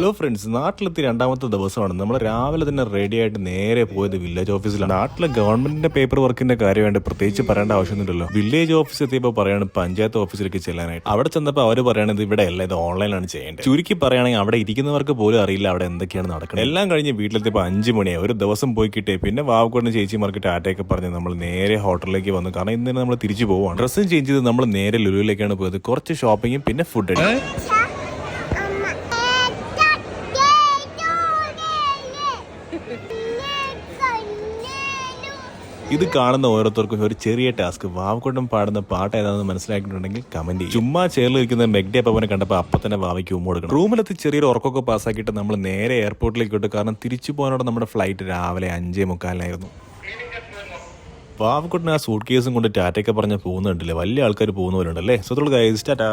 Hello friends, നാട്ടിലെത്തി രണ്ടാമത്തെ ദിവസമാണ്. നമ്മൾ രാവിലെ തന്നെ റെഡി ആയിട്ട് നേരെ പോയത് വില്ലേജ് ഓഫീസിലാണ്. നാട്ടിലെ ഗവൺമെന്റിന്റെ പേപ്പർ വർക്കിന്റെ കാര്യമായിട്ട് പ്രത്യേകിച്ച് പറയേണ്ട ആവശ്യമൊന്നുമില്ലല്ലോ. വില്ലേജ് ഓഫീസ് എത്തിയപ്പോൾ പറയാണ് പഞ്ചായത്ത് ഓഫീസിലേക്ക് ചെല്ലാനായിട്ട്. അവിടെ ചെന്നപ്പോൾ അവർ പറയണത് ഇവിടെ അല്ല, ഇത് ഓൺലൈനാണ് ചെയ്യേണ്ടത്. ചുരുക്കി പറയുകയാണെങ്കിൽ അവിടെ ഇരിക്കുന്നവർക്ക് പോലും അറിയില്ല അവിടെ എന്തൊക്കെയാണ് നടക്കുന്നത്. എല്ലാം കഴിഞ്ഞ് വീട്ടിലെത്തിയപ്പോൾ 5 മണിയായി. ഒരു ദിവസം പോയി കിട്ടിയേ. പിന്നെ വാവക്കോടിന് ചേച്ചിമാർക്ക് ടാറ്റയൊക്കെ പറഞ്ഞ് നമ്മൾ നേരെ ഹോട്ടലിലേക്ക് വന്നു. കാരണം ഇന്ന് നമ്മൾ തിരിച്ചു പോവാണ്. ഡ്രസ്സും ചേഞ്ച് ചെയ്ത് നമ്മൾ നേരെ ലുലുവിലേക്കാണ് പോയത്. കുറച്ച് ഷോപ്പിങ്ങും പിന്നെ ഫുഡ് അടിക്കും. ഇത് കാണുന്ന ഓരോരുത്തർക്കും ഒരു ചെറിയ ടാസ്ക്. വാവക്കൊണ്ടും പാടുന്ന പാട്ട് ഏതാണെന്ന് മനസ്സിലാക്കിയിട്ടുണ്ടെങ്കിൽ കമന്റ് ചെയ്യും. ചുമ്മാ ചേർന്നിരിക്കുന്ന മെഗ്ഡി അപ്പനെ കണ്ടപ്പോൾ അപ്പം തന്നെ വാവയ്ക്ക് ഉമ്മ കൊടുക്കണം. റൂമിലെത്തി ചെറിയൊരു ഉറക്കമൊക്കെ പാസ്സാക്കിയിട്ട് നമ്മൾ നേരെ എയർപോർട്ടിലേക്ക് വിട്ടു. കാരണം തിരിച്ചു പോകാനോടെ നമ്മുടെ ഫ്ലൈറ്റ് രാവിലെ 5:45 വാവക്കൊട്ടിന് ആ സൂട്ട് കേസും കൊണ്ട് ടാറ്റയൊക്കെ പറഞ്ഞ് പോകുന്നുണ്ടല്ലേ. വലിയ ആൾക്കാർ പോകുന്നവരുണ്ടല്ലേ. So guys, Tata.